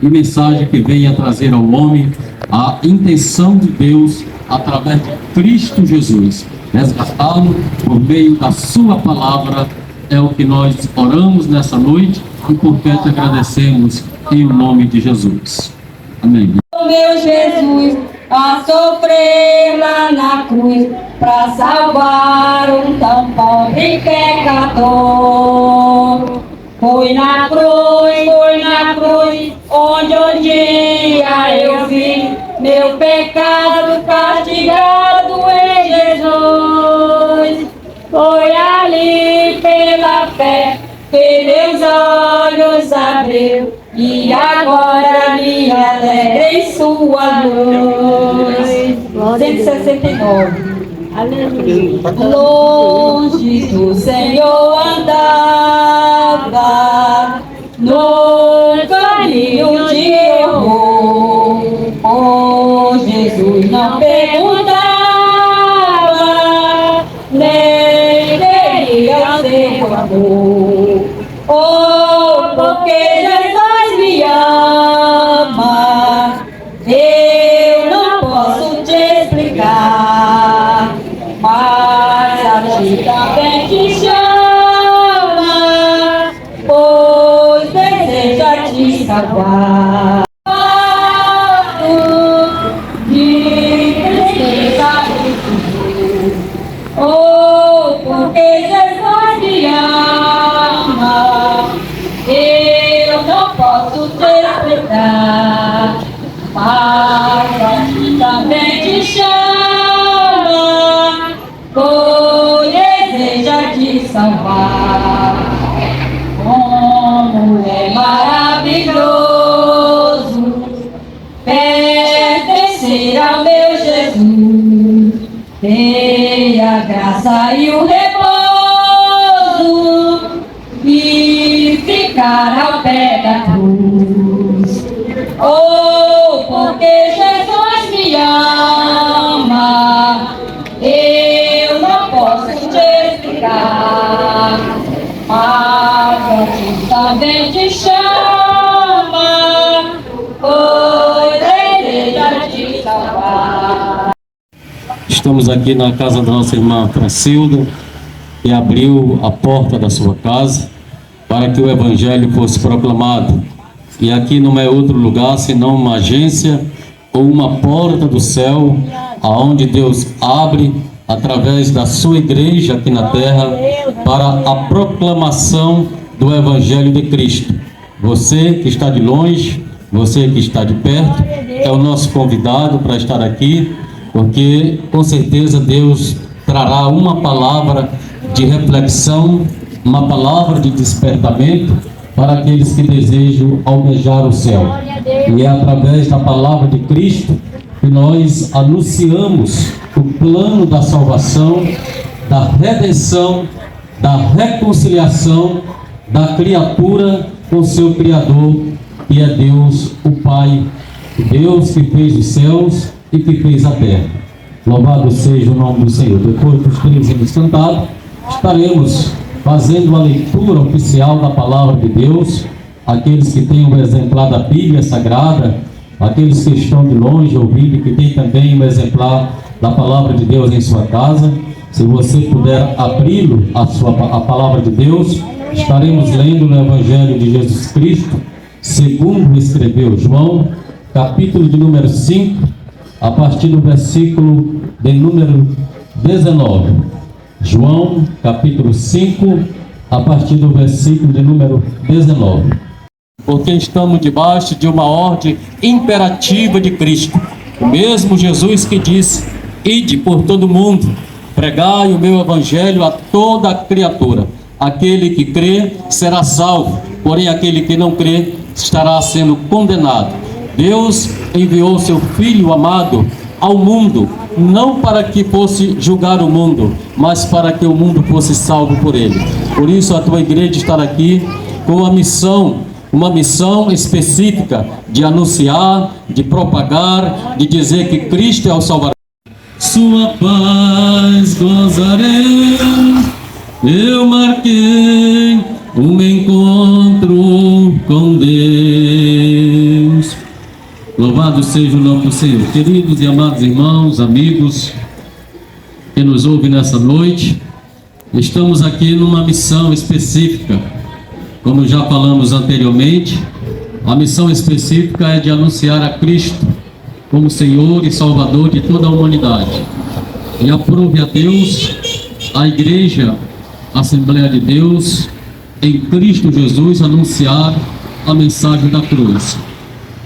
e mensagem que venha trazer ao homem a intenção de Deus através de Cristo Jesus, resgatá-lo por meio da sua palavra. É o que nós oramos nessa noite e por que te agradecemos em nome de Jesus. Amém. Meu Jesus, a sofrer lá na cruz, para salvar um tão pobre pecador. Foi na cruz, onde um dia eu vi meu pecado castigado em Jesus. Foi ali pela fé que meus olhos abriu, e agora me alegra em sua luz. 169. Aleluia. Longe do Senhor andava, no caminho de horror. Oh, Jesus não perguntava, nem queria o seu amor. Oh, porque Jesus me ama, eu não posso te explicar, mas a ti também te chama, pois deseja te salvar. De tristeza e dor. Oh, porque Jesus me ama, eu não posso te explicar, mas a ti também te chama, pois deseja te salvar. Como é maravilhoso pertencer ao meu Jesus, ter a graça e o repouso e ficar ao pé da cruz. Oh, porque Jesus me ama, eu não posso te explicar, mas a ti também te chama, pois deseja te salvar. Estamos aqui na casa da nossa irmã Francilda, que abriu a porta da sua casa para que o Evangelho fosse proclamado. E aqui não é outro lugar senão uma agência ou uma porta do céu, aonde Deus abre através da sua igreja aqui na terra para a proclamação do Evangelho de Cristo. Você que está de longe, você que está de perto, é o nosso convidado para estar aqui, porque com certeza Deus trará uma palavra de reflexão, uma palavra de despertamento para aqueles que desejam almejar o céu. E é através da palavra de Cristo que nós anunciamos o plano da salvação, da redenção, da reconciliação da criatura com seu Criador, que é Deus, o Pai, Deus que fez os céus e que fez a terra. Louvado seja o nome do Senhor. Depois dos 13 anos cantados, estaremos fazendo a leitura oficial da palavra de Deus. Aqueles que têm o exemplar da Bíblia Sagrada, aqueles que estão de longe ouvindo e que têm também o exemplar da palavra de Deus em sua casa, se você puder abri-lo, a palavra de Deus, estaremos lendo no Evangelho de Jesus Cristo, segundo escreveu João, capítulo de número 5, a partir do versículo de número 19. João, capítulo 5, a partir do versículo de número 19. Porque estamos debaixo de uma ordem imperativa de Cristo. O mesmo Jesus que disse: ide por todo mundo, pregai o meu evangelho a toda criatura. Aquele que crê será salvo, porém aquele que não crê estará sendo condenado. Deus enviou seu Filho amado ao mundo, não para que fosse julgar o mundo, mas para que o mundo fosse salvo por ele. Por isso a tua igreja está aqui com uma missão específica de anunciar, de propagar, de dizer que Cristo é o Salvador. Sua paz gozarei, eu marquei um encontro com Deus. Louvado seja o nome do Senhor. Queridos e amados irmãos, amigos que nos ouvem nessa noite, estamos aqui numa missão específica. Como já falamos anteriormente, a missão específica é de anunciar a Cristo como Senhor e Salvador de toda a humanidade. E aprove a Deus, a Igreja, a Assembleia de Deus, em Cristo Jesus, anunciar a mensagem da cruz.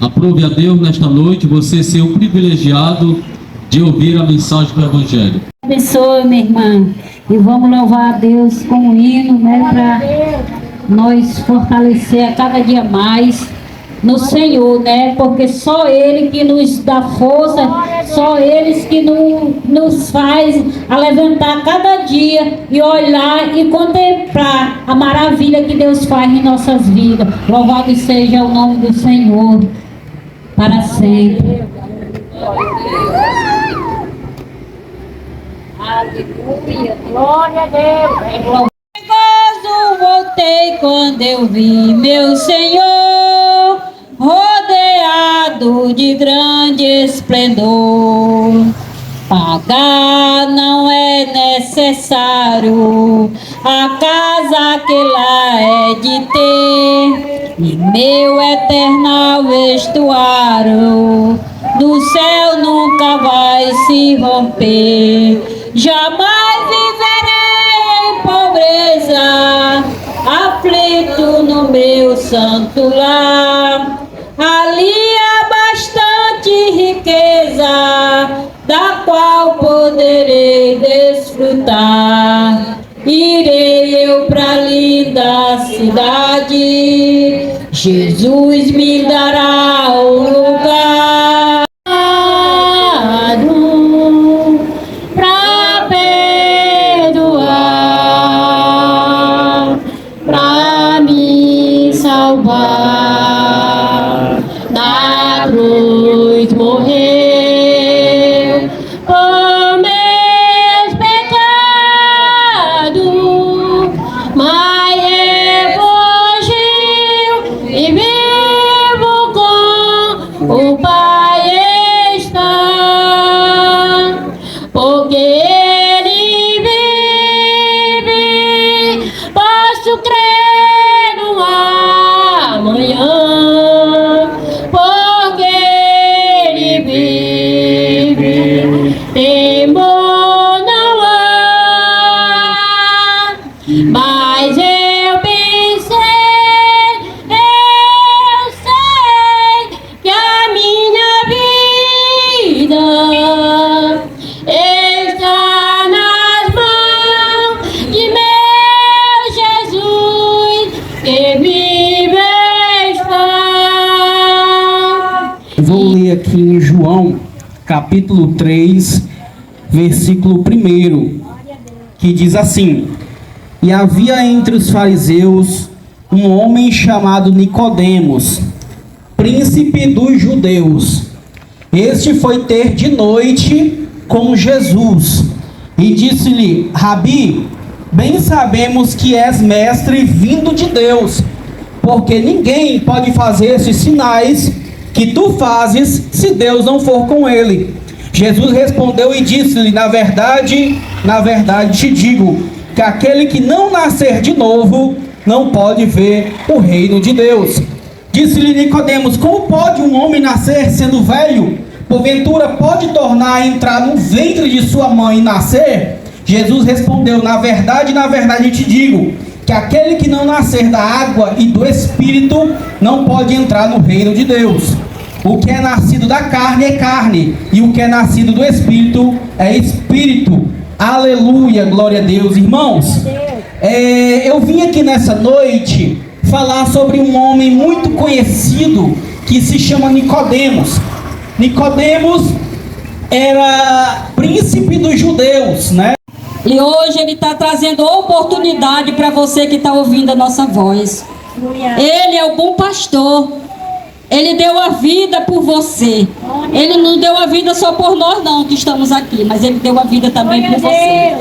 Aprove a Deus nesta noite você ser o privilegiado de ouvir a mensagem do Evangelho. Abençoe, minha irmã, e vamos louvar a Deus com um hino, né, para nós fortalecer a cada dia mais no Senhor, né, porque só Ele que nos dá força, só Ele que nos faz a levantar cada dia e olhar e contemplar a maravilha que Deus faz em nossas vidas. Louvado seja o nome do Senhor para sempre. Aleluia, glória a Deus. Gozo voltei quando eu vi meu Senhor rodeado de grande esplendor. Pagar não é necessário, a casa que lá é de ter, e meu eternal vestuário do céu nunca vai se romper. Jamais viverei em pobreza, aflito no meu santo lar. Ali há bastante riqueza, da qual poderei desfrutar. Irei eu pra linda cidade, Jesus me dará um lugar pra perdoar, pra me salvar. Na cruz morreu por meus pecados, mas refugiu e vivo com o Pai está, porque Ele vive, posso crer no amanhã. Temor não há, mas eu pensei, eu sei que a minha vida está nas mãos de meu Jesus, que vive está. Vou ler aqui em João, capítulo 3, versículo 1, que diz assim: E havia entre os fariseus um homem chamado Nicodemos, príncipe dos judeus. Este foi ter de noite com Jesus e disse-lhe: Rabi, bem sabemos que és mestre vindo de Deus, porque ninguém pode fazer esses sinais que tu fazes se Deus não for com ele. Jesus respondeu e disse-lhe: na verdade te digo, que aquele que não nascer de novo não pode ver o reino de Deus. Disse-lhe Nicodemos: como pode um homem nascer sendo velho? Porventura pode tornar a entrar no ventre de sua mãe e nascer? Jesus respondeu: na verdade te digo, que aquele que não nascer da água e do Espírito não pode entrar no reino de Deus. O que é nascido da carne é carne, e o que é nascido do Espírito é Espírito. Aleluia, glória a Deus. Irmãos, eu vim aqui nessa noite falar sobre um homem muito conhecido que se chama Nicodemos. Nicodemos era príncipe dos judeus, né? E hoje ele está trazendo oportunidade para você que está ouvindo a nossa voz. Ele é o bom pastor. Ele deu a vida por você. Ele não deu a vida só por nós não que estamos aqui, mas Ele deu a vida também por você.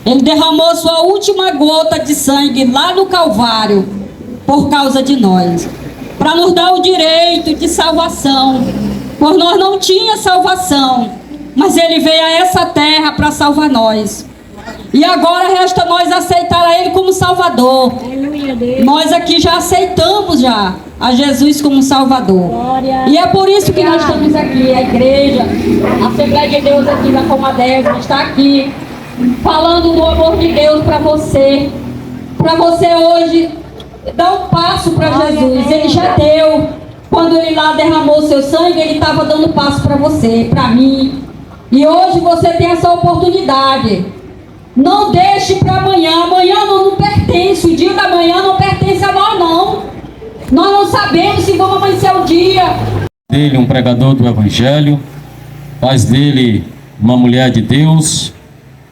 Ele derramou sua última gota de sangue lá no Calvário por causa de nós. para nos dar o direito de salvação, pois nós não tínhamos salvação, mas Ele veio a essa terra para salvar nós. E agora resta nós aceitar a Ele como Salvador. Nós aqui já aceitamos já a Jesus como Salvador. E é por isso que nós estamos aqui, a igreja, a Assembleia de Deus aqui da Comadeva está aqui, falando do amor de Deus para você. Para você hoje dar um passo para Jesus. Ele já deu. Quando Ele lá derramou seu sangue, Ele estava dando passo para você, para mim. E hoje você tem essa oportunidade. Não deixe para amanhã. Amanhã não pertence. O dia da manhã não pertence a nós, não. Nós não sabemos se vamos amanhecer o dia. Dele um pregador do Evangelho, faz dele uma mulher de Deus,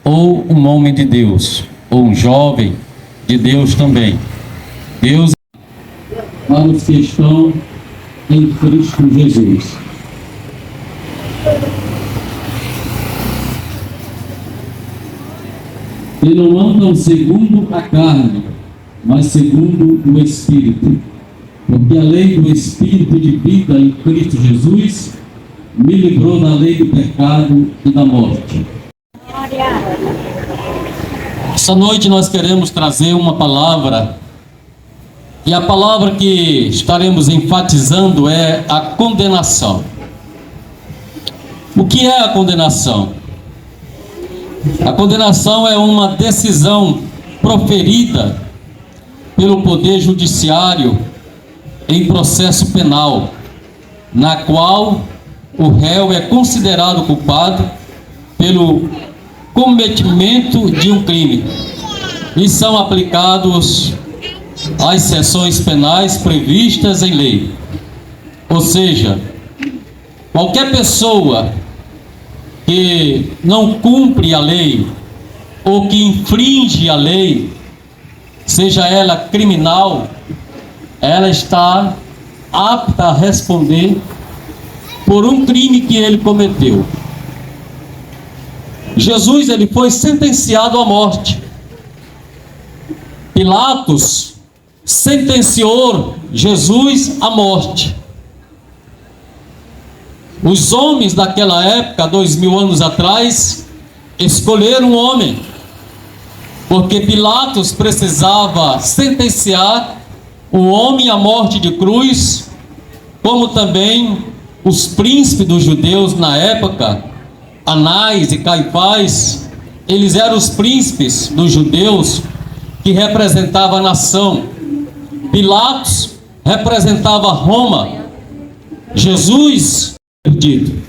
ou um homem de Deus, ou um jovem de Deus também. Deus para os que estão em Cristo Jesus. E não andam segundo a carne, mas segundo o Espírito. Porque a lei do Espírito de vida em Cristo Jesus me livrou da lei do pecado e da morte. Essa noite nós queremos trazer uma palavra, e a palavra que estaremos enfatizando é a condenação. O que é a condenação? A condenação é uma decisão proferida pelo Poder Judiciário em processo penal, na qual o réu é considerado culpado pelo cometimento de um crime e são aplicados as sanções penais previstas em lei. Ou seja, qualquer pessoa que não cumpre a lei ou que infringe a lei, seja ela criminal, ela está apta a responder por um crime que ele cometeu. Jesus, ele foi sentenciado à morte. Pilatos sentenciou Jesus à morte. Os homens daquela época, 2000 anos atrás, escolheram um homem, porque Pilatos precisava sentenciar o homem à morte de cruz, como também os príncipes dos judeus na época, Anás e Caifás, eles eram os príncipes dos judeus que representavam a nação. Pilatos representava Roma. Jesus, perdido,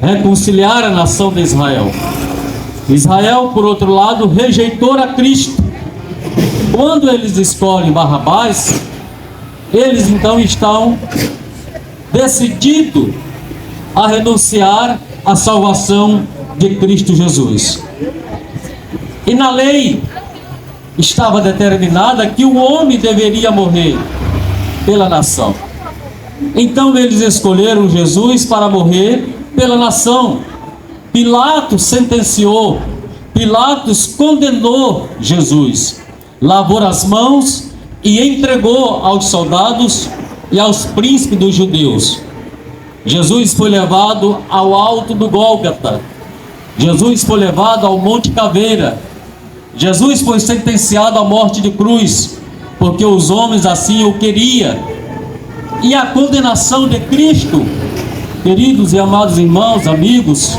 reconciliar a nação de Israel. Israel, por outro lado, rejeitou a Cristo. Quando eles escolhem Barrabás, eles então estão decididos a renunciar à salvação de Cristo Jesus. E na lei estava determinada que o homem deveria morrer pela nação. Então eles escolheram Jesus para morrer pela nação. Pilatos sentenciou, Pilatos condenou Jesus, lavou as mãos e entregou aos soldados e aos príncipes dos judeus. Jesus foi levado ao alto do Gólgota. Jesus foi levado ao Monte Caveira. Jesus foi sentenciado à morte de cruz, porque os homens assim o queriam. E a condenação de Cristo, queridos e amados irmãos, amigos,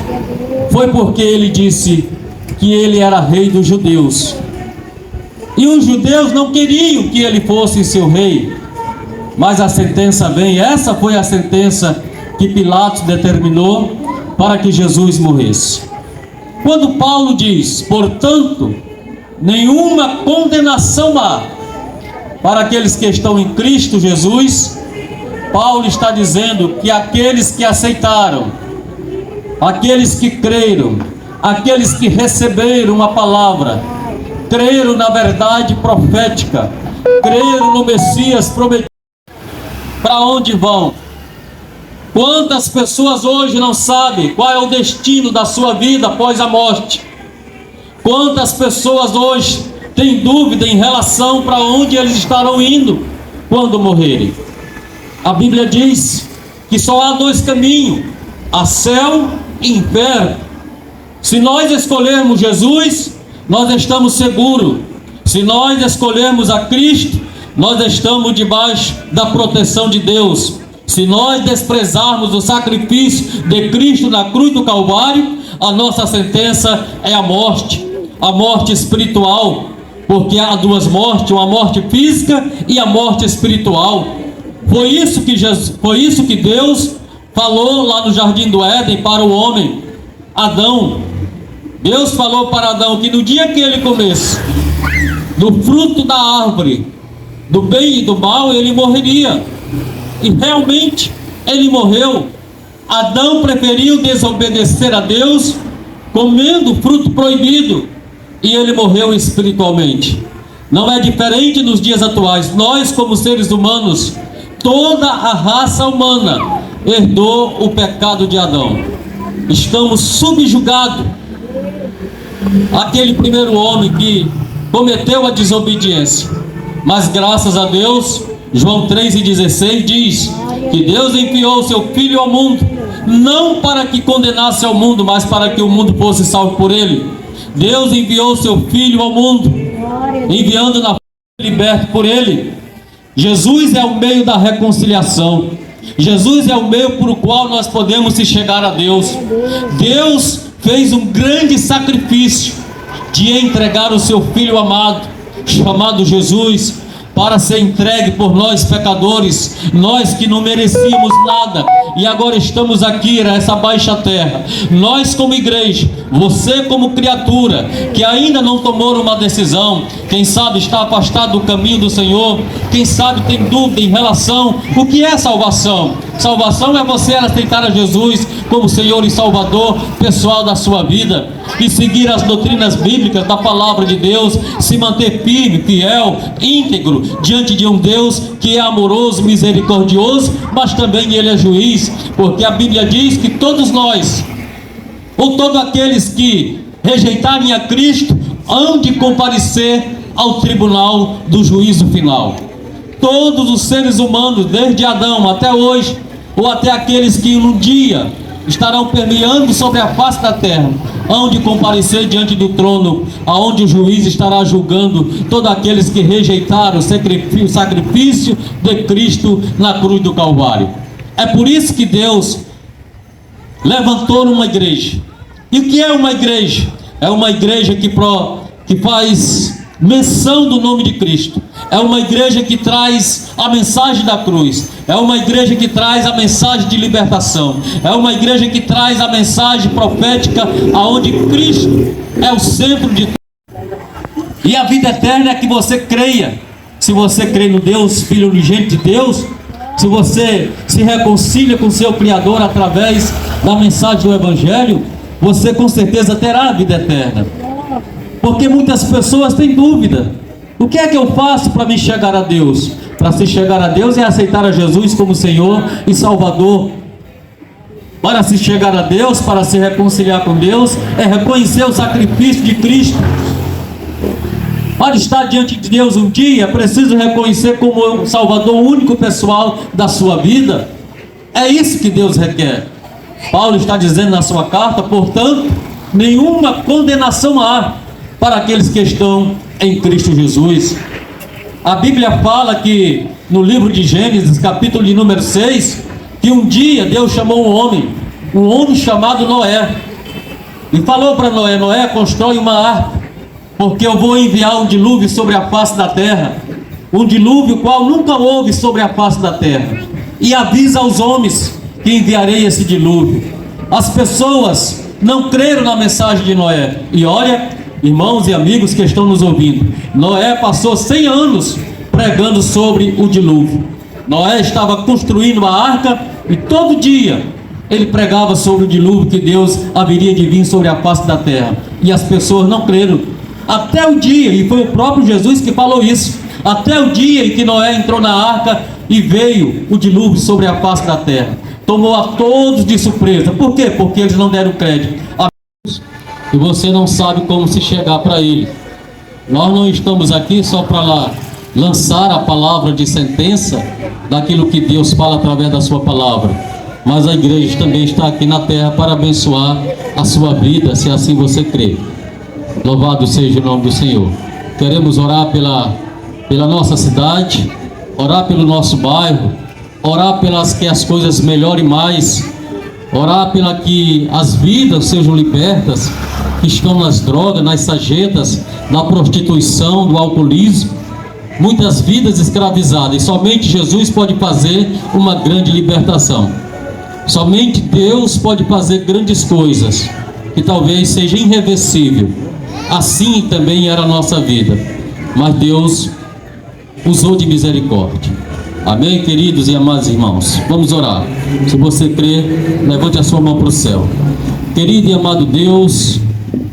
foi porque ele disse que ele era rei dos judeus. E os judeus não queriam que ele fosse seu rei. Mas a sentença vem, essa foi a sentença que Pilatos determinou para que Jesus morresse. Quando Paulo diz, portanto, nenhuma condenação há para aqueles que estão em Cristo Jesus, Paulo está dizendo que aqueles que aceitaram, aqueles que creram, aqueles que receberam a palavra, creram na verdade profética, creram no Messias prometido, para onde vão? Quantas pessoas hoje não sabem qual é o destino da sua vida após a morte? Quantas pessoas hoje têm dúvida em relação para onde eles estarão indo quando morrerem? A Bíblia diz que só há dois caminhos: a céu e inferno. Se nós escolhermos Jesus, nós estamos seguros. Se nós escolhermos a Cristo, nós estamos debaixo da proteção de Deus. Se nós desprezarmos o sacrifício de Cristo na cruz do Calvário, a nossa sentença é a morte espiritual, porque há duas mortes, uma morte física e a morte espiritual. Foi isso que Deus falou lá no Jardim do Éden para o homem, Adão. Deus falou para Adão que no dia que ele comesse do fruto da árvore do bem e do mal, ele morreria. E realmente ele morreu. Adão preferiu desobedecer a Deus, comendo fruto proibido, e ele morreu espiritualmente. Não é diferente nos dias atuais. Nós, como seres humanos, toda a raça humana herdou o pecado de Adão. Estamos subjugados àquele primeiro homem que cometeu a desobediência. Mas graças a Deus, João 3,16 diz que Deus enviou o seu Filho ao mundo, não para que condenasse ao mundo, mas para que o mundo fosse salvo por ele. Deus enviou o seu Filho ao mundo, enviando na liberto por ele. Jesus é o meio da reconciliação. Jesus é o meio por o qual nós podemos se chegar a Deus. Deus fez um grande sacrifício de entregar o seu Filho amado, chamado Jesus, para ser entregue por nós pecadores, nós que não merecíamos nada, e agora estamos aqui nessa baixa terra. Nós como igreja, você como criatura, que ainda não tomou uma decisão, quem sabe está afastado do caminho do Senhor, quem sabe tem dúvida em relação o que é salvação. Salvação é você aceitar a Jesus como Senhor e Salvador pessoal da sua vida, e seguir as doutrinas bíblicas da palavra de Deus, se manter firme, fiel, íntegro diante de um Deus que é amoroso, misericordioso, mas também Ele é juiz, porque a Bíblia diz que todos nós, ou todos aqueles que rejeitarem a Cristo, hão de comparecer ao tribunal do juízo final. Todos os seres humanos, desde Adão até hoje, ou até aqueles que um dia estarão permeando sobre a face da terra, hão de comparecer diante do trono, aonde o juiz estará julgando todos aqueles que rejeitaram o sacrifício de Cristo na cruz do Calvário. É por isso que Deus levantou uma igreja. E o que é uma igreja? É uma igreja que faz menção do nome de Cristo. É uma igreja que traz a mensagem da cruz. É uma igreja que traz a mensagem de libertação. É uma igreja que traz a mensagem profética, aonde Cristo é o centro de tudo. E a vida eterna é que você creia. Se você crê no Deus, Filho unigênito de Deus, se você se reconcilia com seu Criador através da mensagem do Evangelho, você com certeza terá a vida eterna. Porque muitas pessoas têm dúvida: o que é que eu faço para me chegar a Deus? Para se chegar a Deus é aceitar a Jesus como Senhor e Salvador. Para se chegar a Deus, para se reconciliar com Deus, é reconhecer o sacrifício de Cristo. Para estar diante de Deus um dia, é preciso reconhecer como o Salvador único pessoal da sua vida. É isso que Deus requer. Paulo está dizendo na sua carta: portanto, nenhuma condenação há para aqueles que estão em Cristo Jesus. A Bíblia fala que no livro de Gênesis, capítulo de número 6, que um dia Deus chamou um homem chamado Noé, e falou para Noé: Noé, constrói uma arca, porque eu vou enviar um dilúvio sobre a face da terra, um dilúvio qual nunca houve sobre a face da terra, e avisa aos homens que enviarei esse dilúvio. As pessoas não creram na mensagem de Noé. E olha, irmãos e amigos que estão nos ouvindo, Noé passou 100 anos pregando sobre o dilúvio. Noé estava construindo uma arca e todo dia ele pregava sobre o dilúvio, que Deus haveria de vir sobre a face da terra. E as pessoas não creram. Até o dia, e foi o próprio Jesus que falou isso, até o dia em que Noé entrou na arca e veio o dilúvio sobre a face da terra. Tomou a todos de surpresa. Por quê? Porque eles não deram crédito a Deus. E você não sabe como se chegar para Ele. Nós não estamos aqui só para lá lançar a palavra de sentença daquilo que Deus fala através da sua palavra. Mas a igreja também está aqui na terra para abençoar a sua vida, se assim você crê. Louvado seja o nome do Senhor. Queremos orar pela nossa cidade, orar pelo nosso bairro, orar pelas que as coisas melhorem mais, orar pela que as vidas sejam libertas, que estão nas drogas, nas sarjetas, na prostituição, no alcoolismo. Muitas vidas escravizadas, e somente Jesus pode fazer uma grande libertação. Somente Deus pode fazer grandes coisas, que talvez seja irreversível. Assim também era a nossa vida, mas Deus usou de misericórdia. Amém, queridos e amados irmãos? Vamos orar. Se você crê, levante a sua mão para o céu. Querido e amado Deus,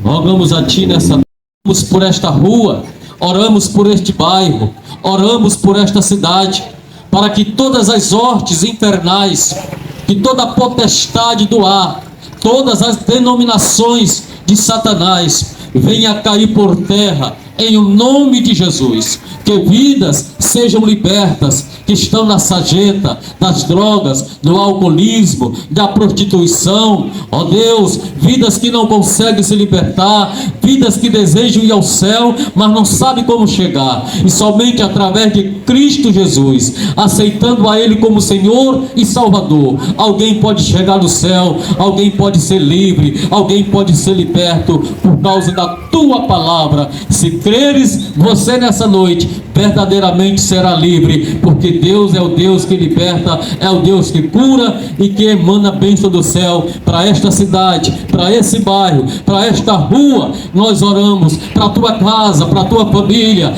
rogamos a Ti nessa noite, oramos por esta rua, oramos por este bairro, oramos por esta cidade, para que todas as hortes infernais, que toda a potestade do ar, todas as denominações de Satanás venha cair por terra, em o nome de Jesus. Que vidas sejam libertas, que estão na sarjeta, das drogas, do alcoolismo, da prostituição. Ó Deus, vidas que não conseguem se libertar, vidas que desejam ir ao céu, mas não sabem como chegar. E somente através de Cristo Jesus, aceitando a Ele como Senhor e Salvador, alguém pode chegar no céu, alguém pode ser livre, alguém pode ser liberto por causa da Tua palavra. Se creres, você nessa noite verdadeiramente será livre, porque Deus é o Deus que liberta, é o Deus que cura e que emana a bênção do céu para esta cidade, para esse bairro, para esta rua. Nós oramos para a tua casa, para a tua família,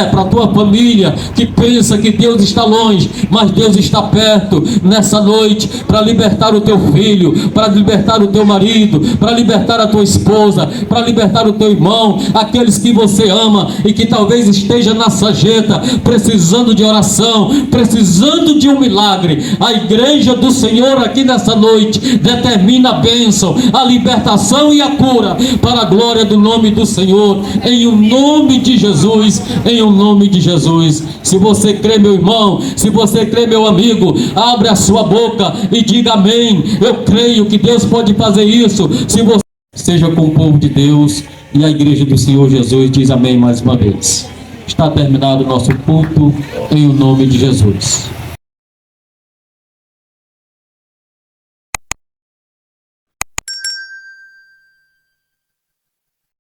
para a tua família que pensa que Deus está longe, mas Deus está perto nessa noite, para libertar o teu filho, para libertar o teu marido, para libertar a tua esposa, para libertar o teu irmão, aqueles que você ama e que talvez esteja na sarjeta, precisando de oração, precisando de um milagre. A igreja do Senhor aqui nessa noite determina a bênção, a libertação e a cura para a glória do nome do Senhor, em o nome de Jesus, em o nome de Jesus. Se você crê, meu irmão, se você crê, meu amigo, abre a sua boca e diga amém. Eu creio que Deus pode fazer isso. Se você seja com o povo de Deus, e a igreja do Senhor Jesus diz amém mais uma vez. Está terminado o nosso culto, em o nome de Jesus.